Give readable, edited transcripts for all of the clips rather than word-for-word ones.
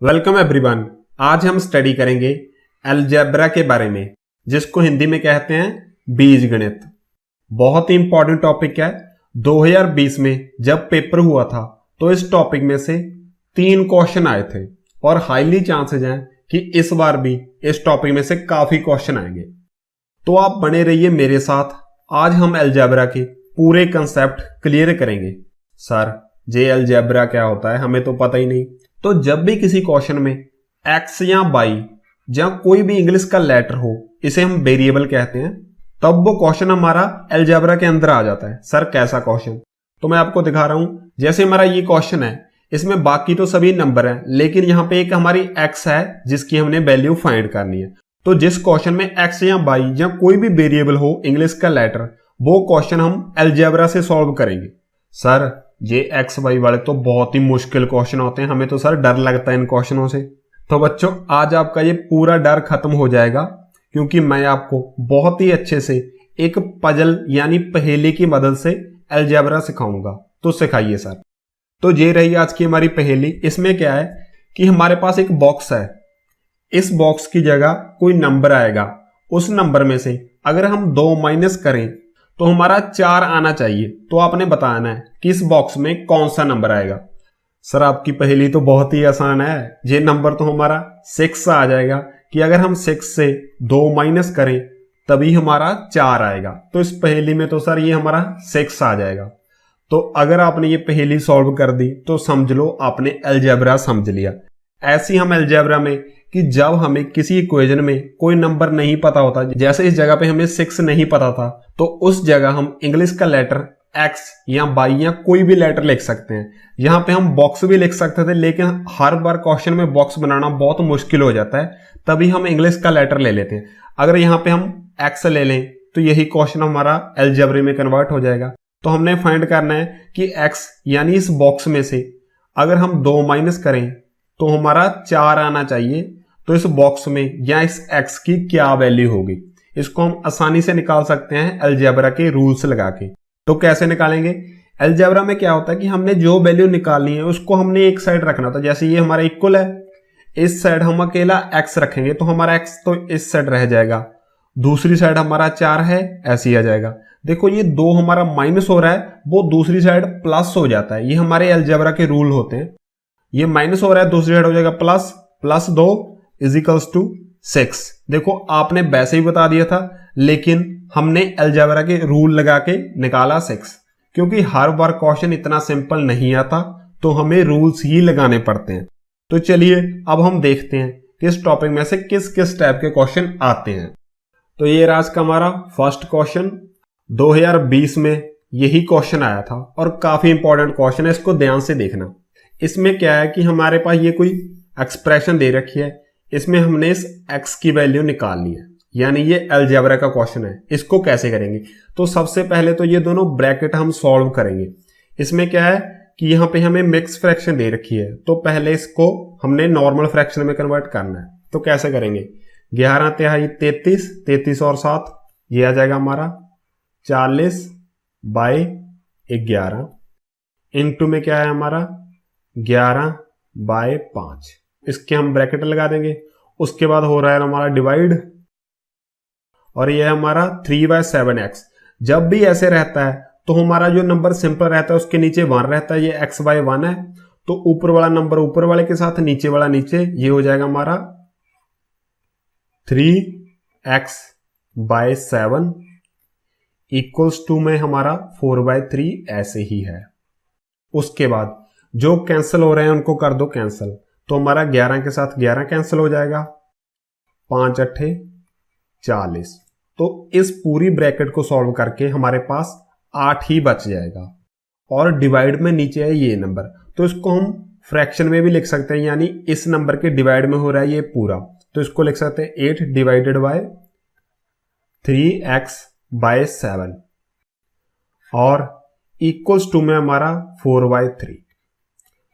Welcome everyone. आज हम study करेंगे अलजेब्रा के बारे में, जिसको हिंदी में कहते हैं बीजगणित। बहुत ही इंपॉर्टेंट टॉपिक है। 2020 में जब पेपर हुआ था तो इस टॉपिक में से 3 क्वेश्चन आए थे और हाईली चांसेस हैं कि इस बार भी इस टॉपिक में से काफी क्वेश्चन आएंगे। तो आप बने रहिए मेरे साथ। आज हम अलजेब्रा के पूरे कंसेप्ट क्लियर करेंगे। सर जे अलजेब्रा क्या होता है, हमें तो पता ही नहीं। तो जब भी किसी क्वेश्चन में एक्स या वाई या कोई भी इंग्लिश का लेटर हो, इसे हम वेरिएबल कहते हैं, तब वो क्वेश्चन हमारा अलजेब्रा के अंदर आ जाता है। सर कैसा क्वेश्चन? तो मैं आपको दिखा रहा हूं। जैसे हमारा ये क्वेश्चन है, इसमें बाकी तो सभी नंबर हैं, लेकिन यहां पे एक हमारी एक्स है जिसकी हमने वैल्यू फाइंड करनी है। तो जिस क्वेश्चन में एक्स या वाई या कोई भी वेरिएबल हो इंग्लिश का लेटर, वो क्वेश्चन हम अलजेब्रा से सॉल्व करेंगे। सर ये एक्स वाई वाले तो बहुत ही मुश्किल क्वेश्चन होते हैं, हमें तो सर डर लगता है इन क्वेश्चनों से। तो बच्चों आज आपका ये पूरा डर खत्म हो जाएगा, क्योंकि मैं आपको बहुत ही अच्छे से एक पजल यानी पहेली की मदद से अलजेब्रा सिखाऊंगा। तो सिखाइए सर। तो ये रही आज की हमारी पहेली। इसमें क्या है कि हमारे पास एक बॉक्स है। इस बॉक्स की जगह कोई नंबर आएगा। उस नंबर में से अगर हम 2 माइनस करें तो हमारा 4 आना चाहिए। तो आपने बताना है कि इस बॉक्स में कौन सा नंबर आएगा। सर आपकी पहेली तो बहुत ही आसान है। ये नंबर तो हमारा 6 आ जाएगा कि अगर हम 6 से 2 माइनस करें तभी हमारा 4 आएगा। तो इस पहेली में तो सर ये हमारा 6 आ जाएगा। तो अगर आपने ये पहेली सॉल्व कर दी तो समझ लो आपने अलजेब्रा समझ लिया। ऐसी हम अलजेब्रा में कि जब हमें किसी इक्वेशन में कोई नंबर नहीं पता होता, जैसे इस जगह पे हमें 6 नहीं पता था, तो उस जगह हम इंग्लिश का लेटर एक्स या वाई या कोई भी लेटर लिख सकते हैं। यहाँ पे हम बॉक्स भी लिख सकते थे, लेकिन हर बार क्वेश्चन में बॉक्स बनाना बहुत मुश्किल हो जाता है, तभी हम इंग्लिश का लेटर ले लेते हैं। अगर यहाँ पे हम एक्स ले लें तो यही क्वेश्चन हमारा अलजेब्रा में कन्वर्ट हो जाएगा। तो हमने फाइंड करना है कि एक्स यानी इस बॉक्स में से अगर हम 2 माइनस करें तो हमारा 4 आना चाहिए। तो इस बॉक्स में या इस एक्स की क्या वैल्यू होगी, इसको हम आसानी से निकाल सकते हैं अलजेब्रा के रूल्स लगा के। तो कैसे निकालेंगे? अलजेब्रा में क्या होता है कि हमने जो वैल्यू निकालनी है उसको हमने एक साइड रखना था। जैसे ये हमारा इक्वल है, इस साइड हम अकेला एक्स रखेंगे तो हमारा एक्स तो इस साइड रह जाएगा, दूसरी साइड हमारा 4 है, ऐसे ही आ जाएगा। देखो ये 2 हमारा माइनस हो रहा है, वो दूसरी साइड प्लस हो जाता है। ये हमारे अलजेब्रा के रूल होते हैं। ये माइनस हो रहा है, दूसरी साइड हो जाएगा प्लस, प्लस 2 इजिकल्स टू 6। देखो आपने वैसे ही बता दिया था, लेकिन हमने अलजेब्रा के रूल लगा के निकाला 6, क्योंकि हर बार क्वेश्चन इतना सिंपल नहीं आता, तो हमें रूल्स ही लगाने पड़ते हैं। तो चलिए अब हम देखते हैं कि इस टॉपिक में से किस किस टाइप के क्वेश्चन आते हैं। तो ये आज का हमारा फर्स्ट क्वेश्चन 2020 में यही क्वेश्चन आया था और काफी इंपॉर्टेंट क्वेश्चन है, इसको ध्यान से देखना। इसमें क्या है कि हमारे पास ये कोई एक्सप्रेशन दे रखी है, इसमें हमने इस x की वैल्यू निकालनी है, यानी ये अलजेब्रा का क्वेश्चन है। इसको कैसे करेंगे? तो सबसे पहले तो ये दोनों ब्रैकेट हम सॉल्व करेंगे। इसमें क्या है कि यहाँ पे हमें मिक्स फ्रैक्शन दे रखी है, तो पहले इसको हमने नॉर्मल फ्रैक्शन में कन्वर्ट करना है। तो कैसे करेंगे? 11 तिहाई 33, 33 और 7 ये आ जाएगा हमारा 40/11। इनटू में क्या है हमारा 11/5। इसके हम ब्रैकेट लगा देंगे। उसके बाद हो रहा है हमारा डिवाइड, और ये है हमारा 3/7x। जब भी ऐसे रहता है तो हमारा जो नंबर सिंपल रहता है उसके नीचे 1 रहता है। ये x/1 है, तो ऊपर वाला नंबर ऊपर वाले के साथ, नीचे वाला नीचे, ये हो जाएगा हमारा 3x/7 इक्वल्स टू में हमारा 4/3 ऐसे ही है। उसके बाद जो कैंसिल हो रहे हैं उनको कर दो कैंसिल, तो हमारा 11 के साथ 11 कैंसिल हो जाएगा, 5 8 40। तो इस पूरी ब्रैकेट को सॉल्व करके हमारे पास 8 ही बच जाएगा। और डिवाइड में नीचे है ये नंबर, तो इसको हम फ्रैक्शन में भी लिख सकते हैं, यानी इस नंबर के डिवाइड में हो रहा है ये पूरा, तो इसको लिख सकते हैं 8 डिवाइडेड बाय 3x/7 और इक्वल्स टू में हमारा 4/3।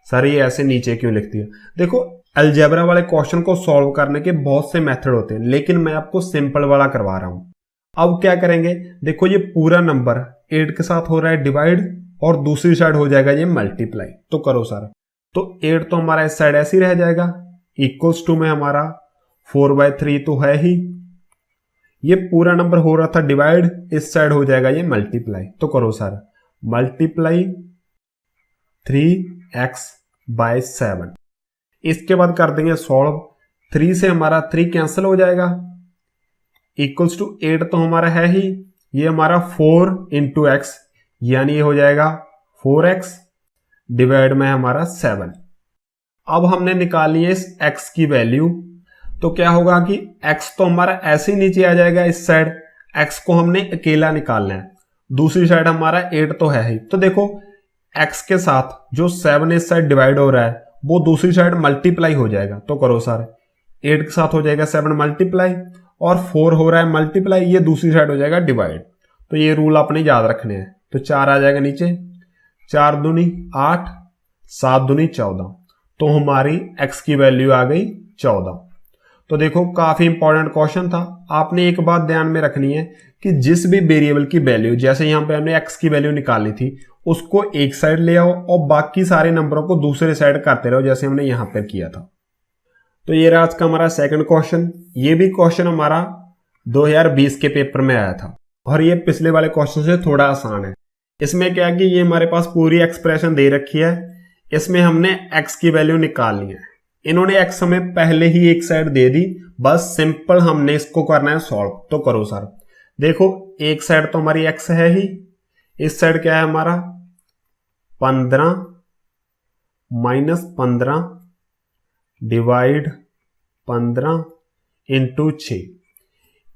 सर ये ऐसे नीचे क्यों लिखती है? देखो अलजेब्रा वाले क्वेश्चन को सॉल्व करने के बहुत से मेथड होते हैं, लेकिन मैं आपको सिंपल वाला करवा रहा हूं। अब क्या करेंगे? देखो ये पूरा नंबर 8 के साथ हो रहा है डिवाइड और दूसरी साइड हो जाएगा ये मल्टीप्लाई। तो करो सर। तो 8 तो हमारा इस साइड ऐसे ही रह जाएगा, इक्वल्स टू में हमारा 4/3 तो है ही, ये पूरा नंबर हो रहा था डिवाइड, इस साइड हो जाएगा ये मल्टीप्लाई। तो करो सर, मल्टीप्लाई 3x/7। इसके बाद कर देंगे सॉल्व, 3 से हमारा 3 कैंसिल हो जाएगा, इक्वल्स टू 8 तो हमारा है ही, ये हमारा 4 × x यानी ये हो जाएगा 4x डिवाइड में हमारा 7। अब हमने निकाली है इस x की वैल्यू, तो क्या होगा कि x तो हमारा ऐसे ही नीचे आ जाएगा, इस साइड x को हमने अकेला निकालना है, दूसरी साइड हमारा 8 तो है ही। तो देखो x के साथ जो 7 इस साइड डिवाइड हो रहा है वो दूसरी साइड मल्टीप्लाई हो जाएगा। तो करो सर, 8 के साथ हो जाएगा 7 मल्टीप्लाई, और 4 हो रहा है मल्टीप्लाई, ये दूसरी साइड हो जाएगा डिवाइड। तो ये रूल आपने याद रखने हैं। तो 4 आ जाएगा नीचे, 4 दूनी 8, 7 दूनी 14, तो हमारी x की वैल्यू आ गई 14। तो देखो काफी इंपॉर्टेंट क्वेश्चन था। आपने एक बात ध्यान में रखनी है कि जिस भी वेरिएबल की वैल्यू, जैसे यहाँ पे हमने x की वैल्यू निकाली थी, उसको एक साइड ले आओ और बाकी सारे नंबरों को दूसरे साइड करते रहो, जैसे हमने यहाँ पर किया था। तो ये रहा आज का हमारा सेकंड क्वेश्चन। ये भी क्वेश्चन हमारा 2020 के पेपर में आया था और ये पिछले वाले क्वेश्चन से थोड़ा आसान है। इसमें क्या है कि ये हमारे पास पूरी एक्सप्रेशन दे रखी है, इसमें हमने x की वैल्यू निकालनी है। इन्होंने x हमें पहले ही एक साइड दे दी, बस सिंपल हमने इसको करना है सॉल्व। तो करो सर, देखो एक साइड तो हमारी x है ही, इस साइड क्या है हमारा 15 - 15 डिवाइड 15 × 6।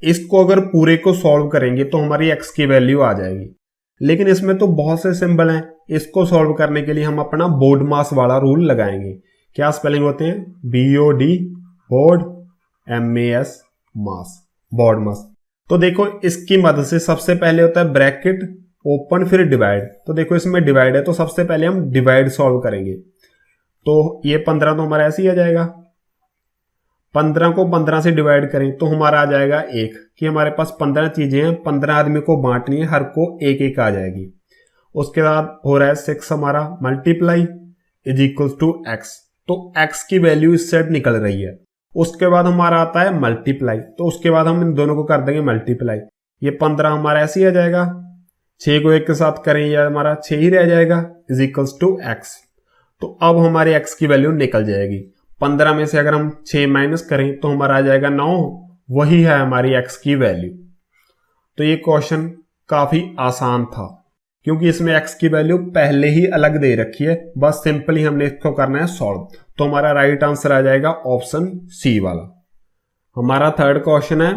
इसको अगर पूरे को सॉल्व करेंगे तो हमारी x की वैल्यू आ जाएगी, लेकिन इसमें तो बहुत से सिंबल हैं। इसको सॉल्व करने के लिए हम अपना बोर्ड मास वाला रूल लगाएंगे। क्या स्पेलिंग होते हैं? BOD बोर्ड, MAS मास, बोर्ड मास। तो देखो इसकी मदद से सबसे पहले होता है ब्रैकेट ओपन फिर डिवाइड। तो देखो इसमें डिवाइड है तो सबसे पहले हम डिवाइड सॉल्व करेंगे। तो ये 15 तो हमारा ऐसे ही आ जाएगा, 15 को 15 से डिवाइड करें तो हमारा आ जाएगा 1, कि हमारे पास 15 चीजें हैं, 15 आदमी को बांटनी है, हर को 1-1 आ जाएगी। उसके बाद हो रहा है 6 हमारा मल्टीप्लाई = x, तो x की वैल्यू इस साइड निकल रही है। उसके बाद हमारा आता है मल्टीप्लाई, तो उसके बाद हम इन दोनों को कर देंगे मल्टीप्लाई। ये 15 हमारा ऐसे ही आ जाएगा, 6 को 1 के साथ करें ये हमारा 6 ही रह जाएगा = x। तो अब हमारी x की वैल्यू निकल जाएगी। 15 में से अगर हम 6 माइनस करें तो हमारा आ जाएगा 9, वही है हमारी x की वैल्यू। तो ये क्वेश्चन काफी आसान था क्योंकि इसमें x की वैल्यू पहले ही अलग दे रखी है, बस सिंपली हमने इसको करना है सॉल्व। तो हमारा राइट आंसर आ जाएगा ऑप्शन सी वाला। हमारा थर्ड क्वेश्चन है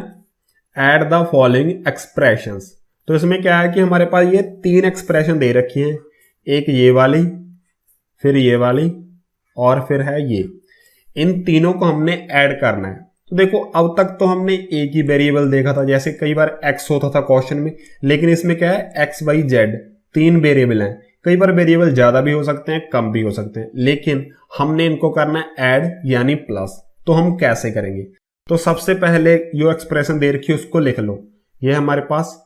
ऐड द फॉलोइंग एक्सप्रेशंस। तो इसमें क्या है कि हमारे पास ये 3 एक्सप्रेशन दे रखी हैं, एक ये वाली, फिर ये वाली और फिर है ये। इन तीनों को हमने ऐड करना है। तो देखो अब तक तो हमने एक ही वेरिएबल देखा था, जैसे कई बार x होता था क्वेश्चन में, लेकिन इसमें क्या है x, y, z 3 वेरिएबल हैं। कई बार वेरिएबल ज्यादा भी हो सकते हैं, कम भी हो सकते हैं, लेकिन हमने इनको करना है ऐड यानी प्लस। तो हम कैसे करेंगे? तो सबसे पहले जो एक्सप्रेशन दे रखी है उसको लिख लो। ये हमारे पास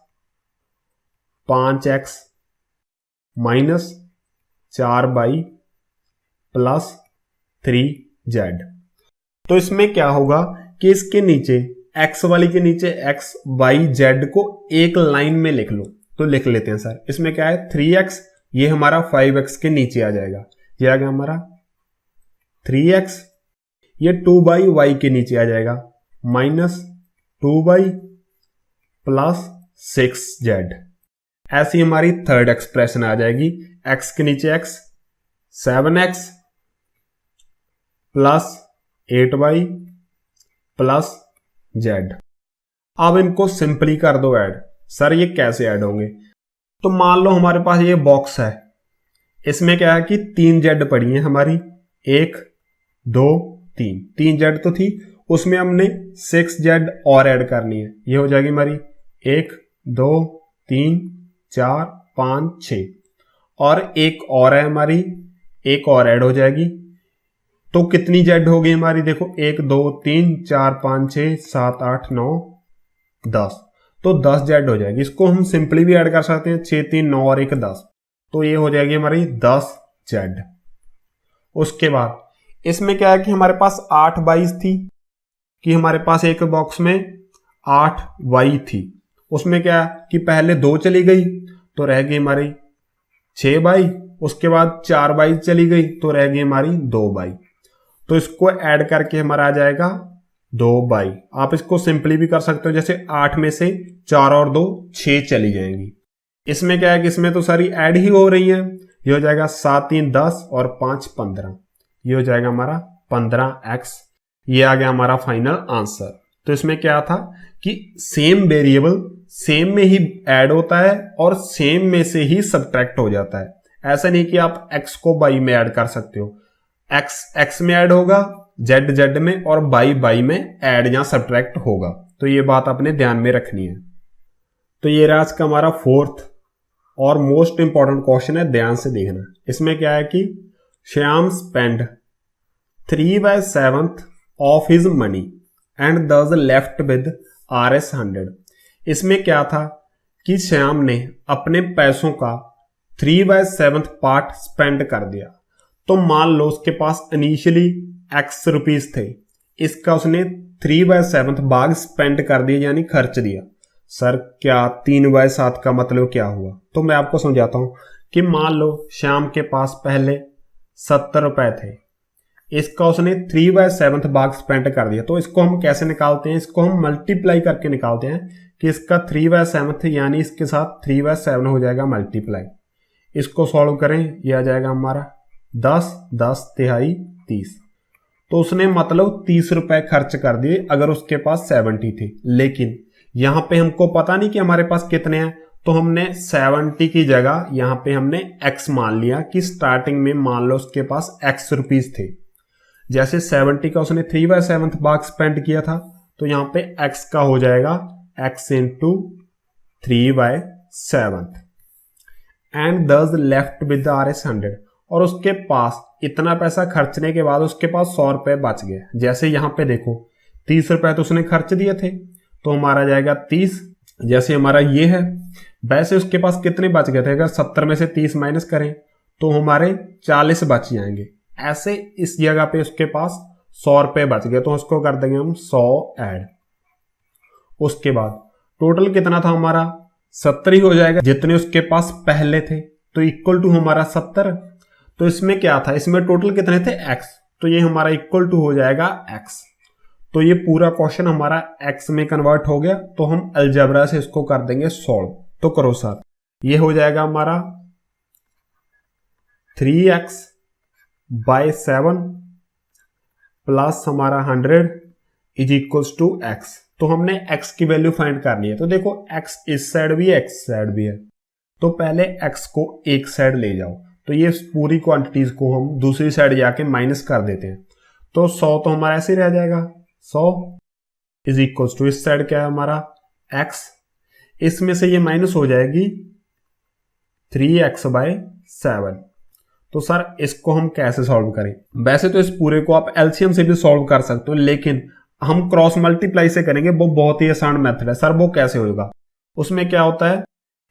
5x - 4y + 3z। तो इसमें क्या होगा कि इसके नीचे x वाली के नीचे x, y, z को एक लाइन में लिख लो। तो लिख लेते हैं सर। इसमें क्या है 3x, ये हमारा 5x के नीचे आ जाएगा, ये आ गया हमारा 3x। ये 2y y के नीचे आ जाएगा -2y + 6z। ऐसी हमारी थर्ड एक्सप्रेशन आ जाएगी। x के नीचे x, 7x + 8y + z। अब इनको सिंपली कर दो ऐड। सर ये कैसे ऐड होंगे? तो मान लो हमारे पास ये बॉक्स है, इसमें क्या है कि 3 z पड़ी है हमारी, 1 2 3, 3 z तो थी, उसमें हमने 6 z और ऐड करनी है। ये हो जाएगी हमारी 1 2 3 4 5 6, और एक और है हमारी, एक और ऐड हो जाएगी। तो कितनी जेड हो गई हमारी? देखो 1 2 3 4 5 6 7 8 9 10, तो 10 जेड हो जाएगी। इसको हम सिंपली भी ऐड कर सकते हैं, 6 3 9 और 1 10, तो ये हो जाएगी हमारी 10 जेड। उसके बाद इसमें क्या है कि हमारे पास 8 बाईस थी, कि हमारे पास एक बॉक्स में 8 वाई थी। उसमें क्या कि पहले 2 चली गई तो रह गई हमारी 6 बाई, उसके बाद 4 बाई चली गई तो रह गई हमारी 2 बाई। तो इसको ऐड करके हमारा आ जाएगा 2 बाई। आप इसको सिंपली भी कर सकते हो, जैसे 8 में से 4 और 2 6 चली जाएंगी। इसमें क्या है कि इसमें तो सारी ऐड ही हो रही है। ये हो जाएगा 7 3 10 और 5 15, ये हो जाएगा हमारा 15x। ये आ गया हमारा फाइनल आंसर। तो इसमें क्या था कि सेम वेरिएबल सेम में ही ऐड होता है और सेम में से ही सब्ट्रैक्ट हो जाता है। ऐसा नहीं कि आप x को बाई में ऐड कर सकते हो, x x में ऐड होगा, z z में, और बाई में ऐड या सब्ट्रैक्ट होगा। तो ये बात आपने ध्यान में रखनी है। तो ये रहा आज का हमारा 4th और मोस्ट इंपॉर्टेंट क्वेश्चन है, ध्यान से देखना। इसमें क्या है कि Shyam spend 3/7 of his money and दस लेफ्ट विद Rs 100। इसमें क्या था कि श्याम ने अपने पैसों का 3/7 पार्ट स्पेंड कर दिया। तो मान लो उसके पास इनिशियली x रुपीज थे, इसका उसने 3/7 भाग स्पेंड कर दिया, यानी खर्च दिया। सर क्या 3/7 का मतलब क्या हुआ? तो मैं आपको समझाता हूं कि मान लो श्याम के पास पहले 70 रुपए थे, इसका उसने 3/7 भाग स्पेंड कर दिया। तो इसको हम कैसे निकालते हैं? इसको हम मल्टीप्लाई करके निकालते हैं कि इसका 3/7 यानी इसके साथ 3/7 हो जाएगा मल्टीप्लाई। इसको सॉल्व करें, यह आ जाएगा हमारा 10 10 तिहाई 30। तो उसने मतलब 30 रुपए खर्च कर दिए अगर उसके पास 70 थे। लेकिन यहां पे हमको पता नहीं कि हमारे पास कितने हैं, तो हमने 70 की जगह यहां पे हमने x मान लिया कि स्टार्टिंग में मान लो उसके पास x रुपीज थे। जैसे 70 का उसने 3/7 भाग स्पेंड किया था, तो यहां पे x का हो जाएगा x इंटू 3/7 एंड दस लेफ्ट विद Rs 100। और उसके पास इतना पैसा खर्चने के बाद उसके पास 100 रुपए बच गए। जैसे यहां पे देखो 30 रुपए तो उसने खर्च दिए थे, तो हमारा जाएगा 30, जैसे हमारा ये है। वैसे उसके पास कितने बच गए थे? अगर 70 में से 30 माइनस करें तो हमारे 40 बच जाएंगे। ऐसे इस जगह पे उसके पास 100 रुपए बच गए, तो उसको कर देंगे हम 100 ऐड। उसके बाद टोटल कितना था हमारा? 70 ही हो जाएगा, जितने उसके पास पहले थे, तो इक्वल टू हमारा 70। तो इसमें क्या था? इसमें टोटल कितने थे? x। तो ये हमारा इक्वल टू हो जाएगा x। तो ये पूरा क्वेश्चन हमारा x में कन्वर्ट हो गया। तो हम अलजेब्रा से इसको कर देंगे सॉल्व। तो करो सर, ये हो जाएगा हमारा 3x/7 प्लस हमारा 100 इज इक्वल्स टू x। तो हमने x की वैल्यू फाइंड करनी है। तो देखो x इस साइड भी है, x साइड भी है, तो पहले x को एक साइड ले जाओ। तो ये पूरी क्वांटिटीज को हम दूसरी साइड जाके माइनस कर देते हैं। तो 100 तो हमारा ऐसे ही रह जाएगा, 100 इज इक्वल्स टू इस साइड क्या है हमारा x, इसमें से ये माइनस हो जाएगी 3x/7। तो सर इसको हम कैसे सॉल्व करें? वैसे तो इस पूरे को आप एलसीएम से भी सॉल्व कर सकते हो, लेकिन हम क्रॉस मल्टीप्लाई से करेंगे, वो बहुत ही आसान मेथड है। सर वो कैसे होगा? उसमें क्या होता है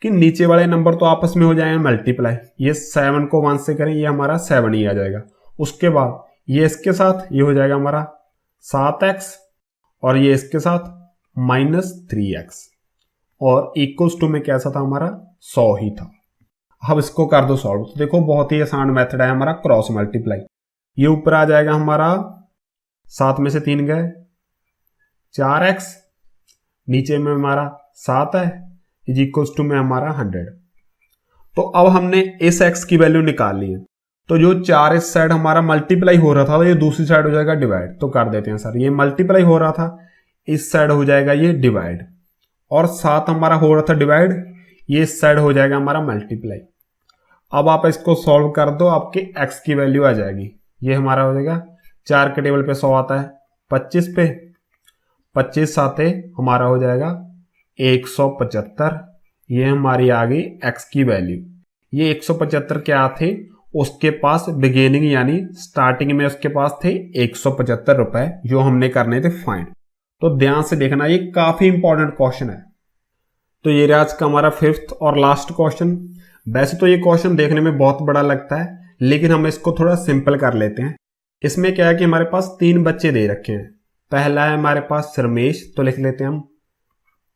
कि नीचे वाले नंबर तो आपस में हो जाएंगे मल्टीप्लाई। ये 7 को 1 से करें, ये हमारा 7 ही आ जाएगा। उसके बाद ये इसके साथ ये हो जाएगा हमारा 7x, और ये इसके साथ -3x, और इक्वल्स टू में कैसा था हमारा 100 ही था। अब इसको कर दो सॉल्व। तो देखो बहुत ही आसान मेथड है हमारा क्रॉस मल्टीप्लाई। ये ऊपर आ जाएगा हमारा 7 में से 3 गए 4x, नीचे में हमारा 7 है, इज इक्वल्स टू में हमारा 100। तो अब हमने इस x की वैल्यू निकाल ली है। तो जो 4 इस साइड हमारा मल्टीप्लाई हो रहा था, तो ये दूसरी साइड हो जाएगा डिवाइड। तो कर देते हैं सर, ये मल्टीप्लाई हो रहा था, इस साइड हो जाएगा ये डिवाइड, और 7 हमारा हो रहा था डिवाइड, ये इस साइड हो जाएगा हमारा मल्टीप्लाई। अब आप इसको सॉल्व कर दो, आपके x की वैल्यू आ जाएगी। ये हमारा हो जाएगा 4 के टेबल पे 100 आता है, 25 पे 25 साथे हमारा हो जाएगा 175। ये हमारी आ गई x की वैल्यू। ये 175 क्या थे? उसके पास बिगिनिंग यानी स्टार्टिंग में उसके पास थे 175 रुपए, जो हमने करने थे फाइंड। तो ध्यान से देखना, ये काफी इंपॉर्टेंट क्वेश्चन है। तो ये आज का हमारा 5th और लास्ट क्वेश्चन। वैसे तो ये क्वेश्चन देखने में बहुत बड़ा लगता है, लेकिन हम इसको थोड़ा सिंपल कर लेते हैं। इसमें क्या है कि हमारे पास 3 बच्चे दे रखे हैं। पहला है हमारे पास रमेश, तो लिख लेते हैं हम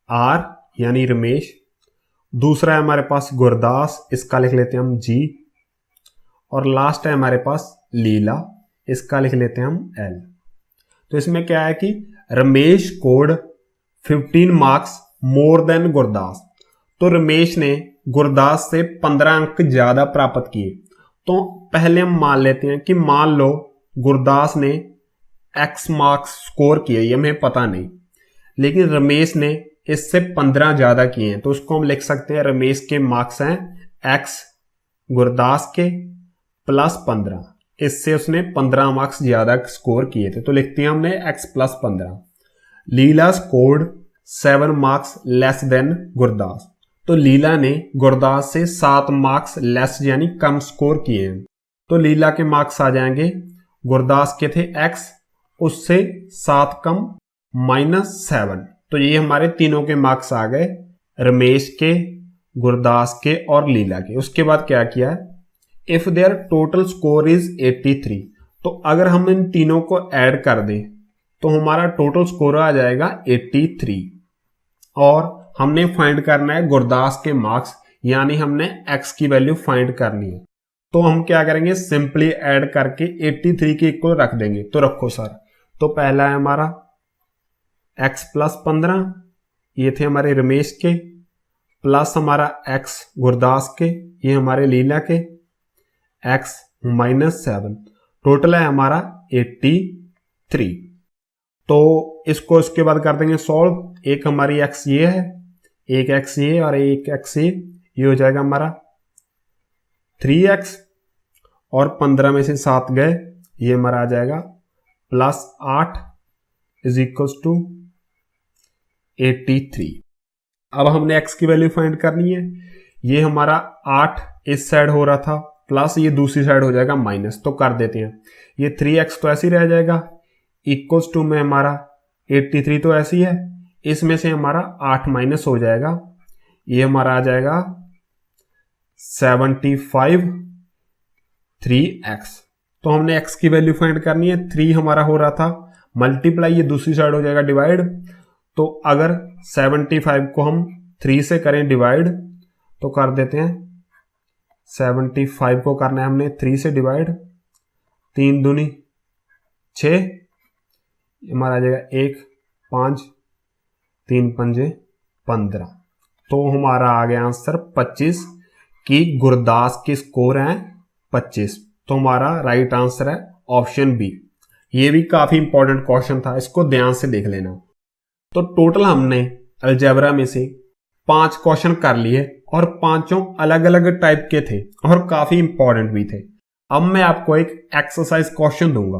आर यानी रमेश। दूसरा है हमारे पास गुरदास, इसका लिख लेते हैं हम जी। और लास्ट है हमारे पास लीला, इसका लिख लेते हैं हम एल। तो इसमें क्या है कि Ramesh scored 15 marks more than Gurdas. तो रमेश ने गुरदास से 15 अंक ज्यादा प्राप्त किए। तो पहले हम मान लेते हैं कि मान लो गुरदास ने x मार्क्स स्कोर किए, ये हमें पता नहीं, लेकिन रमेश ने इससे 15 ज्यादा किए हैं। तो उसको हम लिख सकते हैं रमेश के मार्क्स हैं x गुरदास के प्लस 15, इससे उसने 15 मार्क्स ज्यादा स्कोर किए थे, तो लिखते हैं हमने x plus 15। Leela scored 7 marks less than Gurdas. तो लीला ने गुरदास से 7 मार्क्स लेस यानी कम स्कोर किए हैं। तो लीला के मार्क्स आ जाएंगे, गुरदास के थे x, उससे 7 कम -7। तो ये हमारे तीनों के मार्क्स आ गए, रमेश के, गुरदास के और लीला के। उसके बाद क्या किया, if there total score is 83, तो अगर हम इन तीनों को ऐड कर दें तो हमारा टोटल स्कोर आ जाएगा 83। और हमने फाइंड करना है गुरदास के मार्क्स, यानी हमने x की वैल्यू फाइंड करनी है। तो हम क्या करेंगे, सिंपली ऐड करके 83 के इक्वल रख देंगे। तो रखो सर। तो पहला है हमारा x प्लस 15, ये थे हमारे रमेश के, प्लस हमारा x गुरदास के, ये हमारे लीला के, x -7, टोटल है हमारा 83। तो इसको इसके बाद कर देंगे सॉल्व। एक हमारी x ये है, एक x ये और एक x ये हो जाएगा हमारा 3x, और 15 में से 7 गए, ये हमारा आ जाएगा +8 इज इक्वल्स टू 83। अब हमने x की वैल्यू फाइंड करनी है। ये हमारा 8 इस साइड हो रहा था, प्लस ये दूसरी साइड हो जाएगा माइनस, तो कर देते हैं। ये 3x तो ऐसे ही रह जाएगा, इक्वल्स टू में हमारा 83 तो ऐसी है, इसमें से हमारा 8 माइनस हो जाएगा, ये हमारा आ जाएगा 75 3x। तो हमने x की वैल्यू फाइंड करनी है। 3 हमारा हो रहा था मल्टीप्लाई, ये दूसरी साइड हो जाएगा डिवाइड। तो अगर 75 को हम 3 से करें डिवाइड, तो कर देते हैं 75 को करना है हमने 3 से डिवाइड, 3 दूनी 6, हमारा आ जाएगा 1 5 3 पंजे 15। तो हमारा आ गया आंसर 25 कि गुरदास के स्कोर हैं 25। तो हमारा राइट आंसर है ऑप्शन बी। ये भी काफी इंपॉर्टेंट क्वेश्चन था, इसको ध्यान से देख लेना। तो टोटल हमने अलजेब्रा में से 5 क्वेश्चन कर लिए और पांचों अलग अलग टाइप के थे और काफी इंपॉर्टेंट भी थे। अब मैं आपको एक एक्सरसाइज क्वेश्चन दूंगा।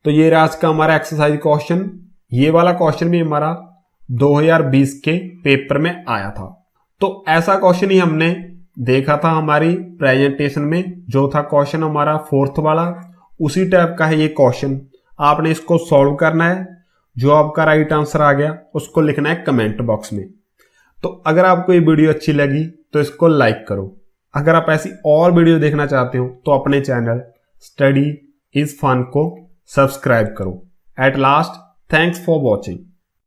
तो ये आज का हमारा एक्सरसाइज क्वेश्चन, ये वाला क्वेश्चन भी हमारा 2020 के पेपर में आया था। तो ऐसा क्वेश्चन ही हमने देखा था हमारी प्रेजेंटेशन में, जो था क्वेश्चन हमारा 4th वाला, उसी टाइप का है ये क्वेश्चन। आपने इसको सॉल्व करना है, जो आपका राइट आंसर आ गया उसको लिखना है कमेंट बॉक्स में। तो अगर आपको ये वीडियो अच्छी लगी तो इसको लाइक करो। अगर आप ऐसी और वीडियो देखना चाहते हो तो अपने चैनल स्टडी इज फन को सब्सक्राइब करो। At last, thanks for watching.